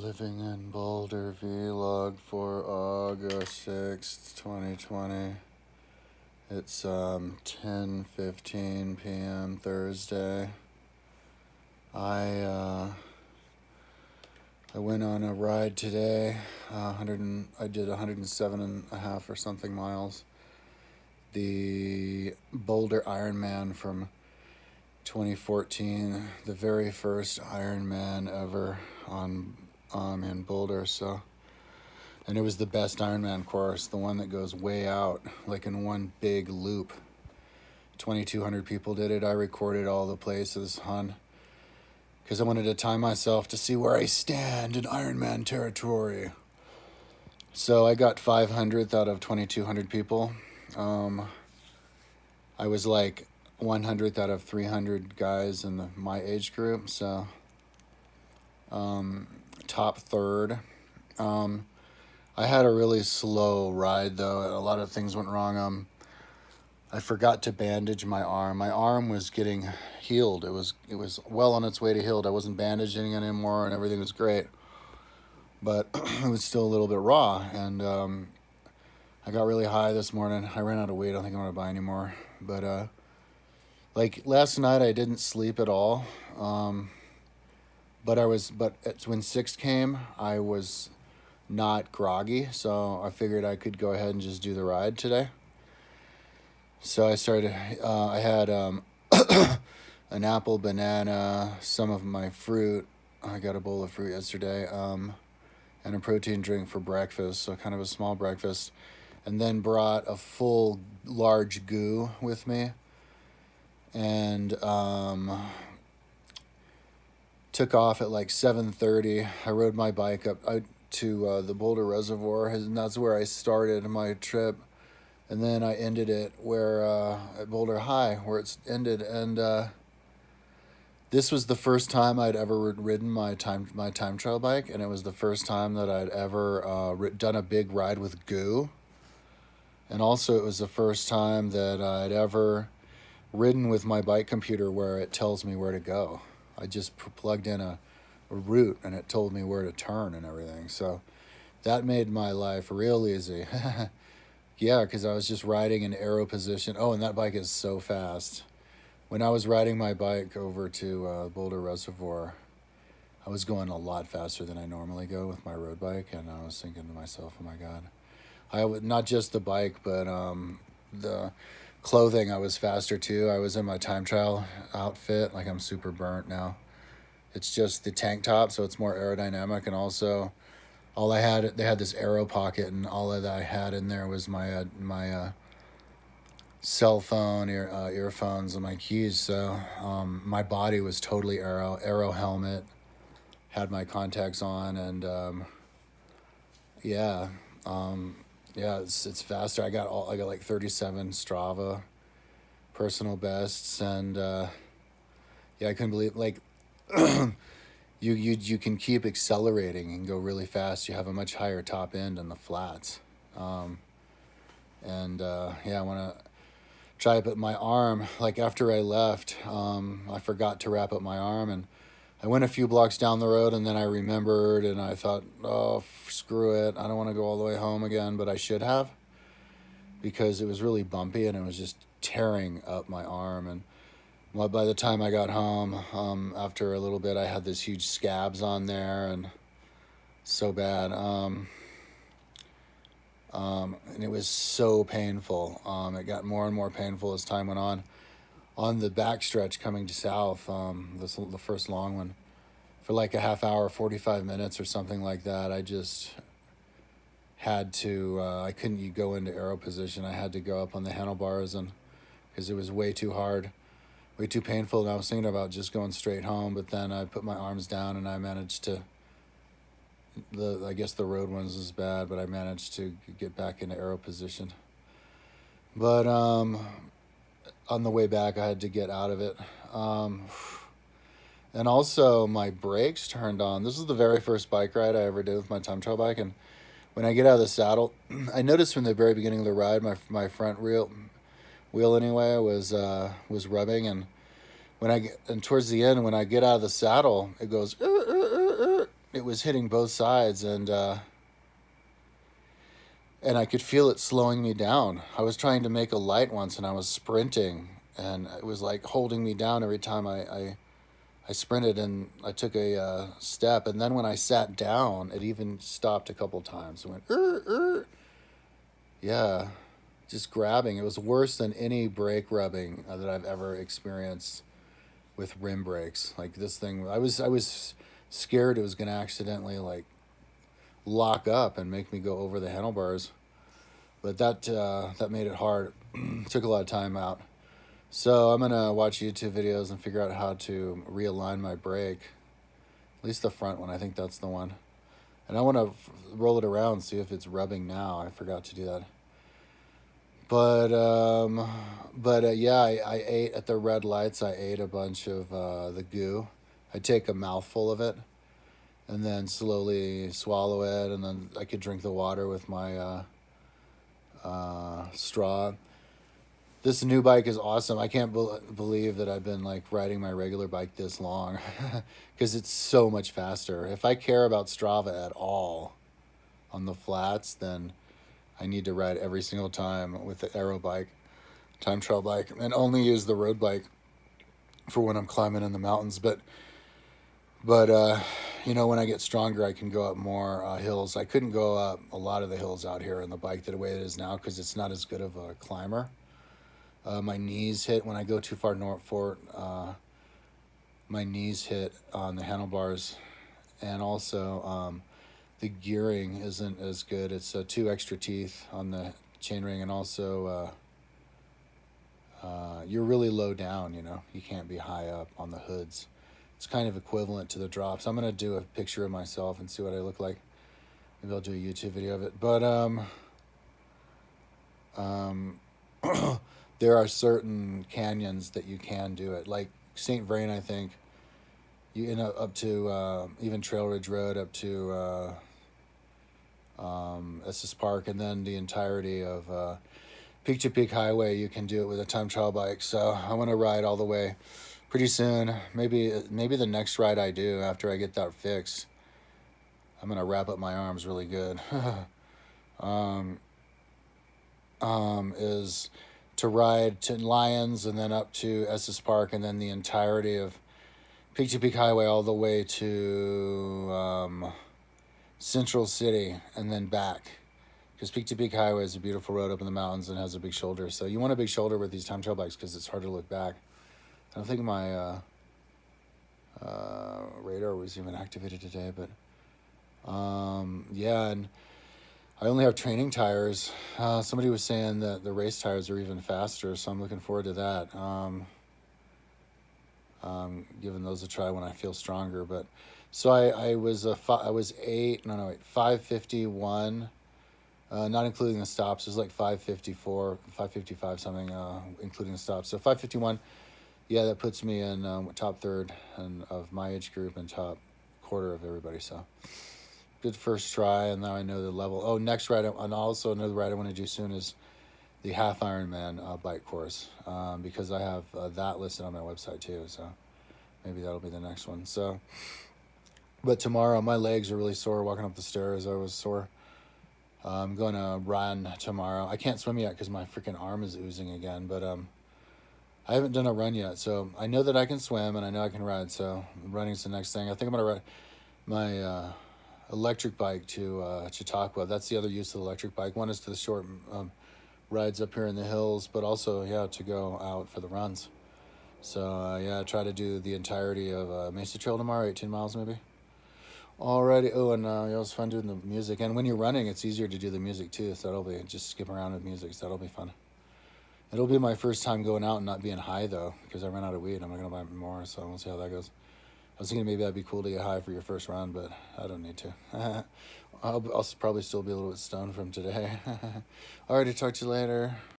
Living in Boulder vlog for August 6th, 2020. It's 10:15 p.m. Thursday. I went on a ride today. I did 107.5 or something miles. The Boulder Ironman from 2014, the very first Ironman ever in Boulder. And it was the best Ironman course, the one that goes way out, like in one big loop. 2,200 people did it. I recorded all the places because I wanted to time myself to see where I stand in Ironman territory. So I got 500th out of 2,200 people. I was like 100th out of 300 guys in my age group, so top third. I had a really slow ride though. A lot of things went wrong. I forgot to bandage my arm. My arm was getting healed. It was well on its way to healed. I wasn't bandaging anymore, and everything was great, but it was still a little bit raw. And I got really high this morning. I ran out of weight. I don't think I'm gonna buy anymore. But like last night, I didn't sleep at all. But when 6 came, I was not groggy, so I figured I could go ahead and just do the ride today. So I started. I had an apple, banana, some of my fruit. I got a bowl of fruit yesterday, and a protein drink for breakfast. So kind of a small breakfast, and then brought a full large goo with me, and took off at like 7:30. I rode my bike up to the Boulder Reservoir, and that's where I started my trip. And then I ended it at Boulder High, where it's ended. And this was the first time I'd ever ridden my time trial bike, and it was the first time that I'd ever done a big ride with goo. And also, it was the first time that I'd ever ridden with my bike computer where it tells me where to go. I just plugged in a route, and it told me where to turn and everything. So that made my life real easy. Yeah, because I was just riding in aero position. Oh, and that bike is so fast. When I was riding my bike over to Boulder Reservoir, I was going a lot faster than I normally go with my road bike, and I was thinking to myself, oh my God. I would not just the bike, but the clothing, I was faster too. I was in my time trial outfit. Like, I'm super burnt now. It's just the tank top, so it's more aerodynamic, and also they had this aero pocket, and all that I had in there was my cell phone, earphones, and my keys. So my body was totally aero helmet, had my contacts on, and yeah, it's faster. I got like 37 Strava personal bests, and I couldn't believe, like, you can keep accelerating and go really fast. You have a much higher top end in the flats. I want to try it, but my arm, like after I left, I forgot to wrap up my arm, and I went a few blocks down the road, and then I remembered, and I thought, oh, screw it. I don't want to go all the way home again, but I should have, because it was really bumpy, and it was just tearing up my arm. And by the time I got home, after a little bit, I had this huge scabs on there, and so bad. And it was so painful. It got more and more painful as time went on. On the backstretch coming to south, the first long one, for like a half hour, 45 minutes or something like that, I just had to, I couldn't go into aero position. I had to go up on the handlebars, and because it was way too hard, way too painful, and I was thinking about just going straight home, but then I put my arms down, and I managed to, I guess the road ones is bad, but I managed to get back into aero position. But on the way back, I had to get out of it. And also, my brakes turned on. This is the very first bike ride I ever did with my time trial bike, and when I get out of the saddle, I noticed from the very beginning of the ride, my front wheel anyway was rubbing, and towards the end, when I get out of the saddle, it goes it was hitting both sides, and I could feel it slowing me down. I was trying to make a light once, and I was sprinting, and it was like holding me down every time I sprinted, and I took a step, and then when I sat down, it even stopped a couple times. It went, yeah, just grabbing. It was worse than any brake rubbing that I've ever experienced with rim brakes. Like this thing, I was scared it was gonna accidentally like lock up and make me go over the handlebars, but that made it hard. Took a lot of time out. So I'm gonna watch YouTube videos and figure out how to realign my brake, at least the front one. I think that's the one. And I want to roll it around, see if it's rubbing now. I forgot to do that. But yeah, I ate at the red lights. I ate a bunch of the goo. I take a mouthful of it and then slowly swallow it, and then I could drink the water with my straw. This new bike is awesome. I can't believe that I've been like riding my regular bike this long because it's so much faster. If I care about Strava at all on the flats, then I need to ride every single time with the aero bike, time trial bike, and only use the road bike for when I'm climbing in the mountains. But you know, when I get stronger, I can go up more hills. I couldn't go up a lot of the hills out here on the bike the way it is now because it's not as good of a climber. My knees hit when I go too far north for my knees hit on the handlebars, and also the gearing isn't as good. It's 2 extra teeth on the chainring, and also you're really low down. You know, you can't be high up on the hoods. It's kind of equivalent to the drops. I'm gonna do a picture of myself and see what I look like. Maybe I'll do a YouTube video of it. But um, there are certain canyons that you can do it, like St. Vrain, I think. You up to even Trail Ridge Road up to Estes Park, and then the entirety of Peak to Peak Highway. You can do it with a time trial bike. So I want to ride all the way pretty soon. Maybe the next ride I do after I get that fixed, I'm gonna wrap up my arms really good. Is to ride to Lyons and then up to Estes Park, and then the entirety of Peak to Peak Highway all the way to Central City and then back. Because Peak to Peak Highway is a beautiful road up in the mountains and has a big shoulder. So you want a big shoulder with these time trial bikes because it's hard to look back. I don't think my radar was even activated today, but yeah, and I only have training tires. Somebody was saying that the race tires are even faster, so I'm looking forward to that. Giving those a try when I feel stronger. But so I was 551, not including the stops. It was like 554, 555 something, including the stops. So 551, yeah, that puts me in top third and of my age group and top quarter of everybody. So good first try, and now I know the level. Oh, next ride, and also another ride I want to do soon is the half Ironman bike course, because I have that listed on my website too. So maybe that'll be the next one. So, but tomorrow my legs are really sore walking up the stairs. I was sore. I'm going to run tomorrow. I can't swim yet because my freaking arm is oozing again. But I haven't done a run yet, so I know that I can swim and I know I can ride. So running's the next thing. I think I'm gonna ride my electric bike to Chautauqua. That's the other use of the electric bike. One is to the short rides up here in the hills, but also, yeah, to go out for the runs. So, yeah, try to do the entirety of Mesa Trail tomorrow, 18 miles maybe. Alrighty. Oh, and it was fun doing the music. And when you're running, it's easier to do the music too. So that'll be just skip around with music. So that'll be fun. It'll be my first time going out and not being high though, because I ran out of weed. I'm not gonna buy more, so we'll see how that goes. I was thinking maybe that'd be cool to get high for your first run, but I don't need to. I'll probably still be a little bit stoned from today. Alrighty, talk to you later.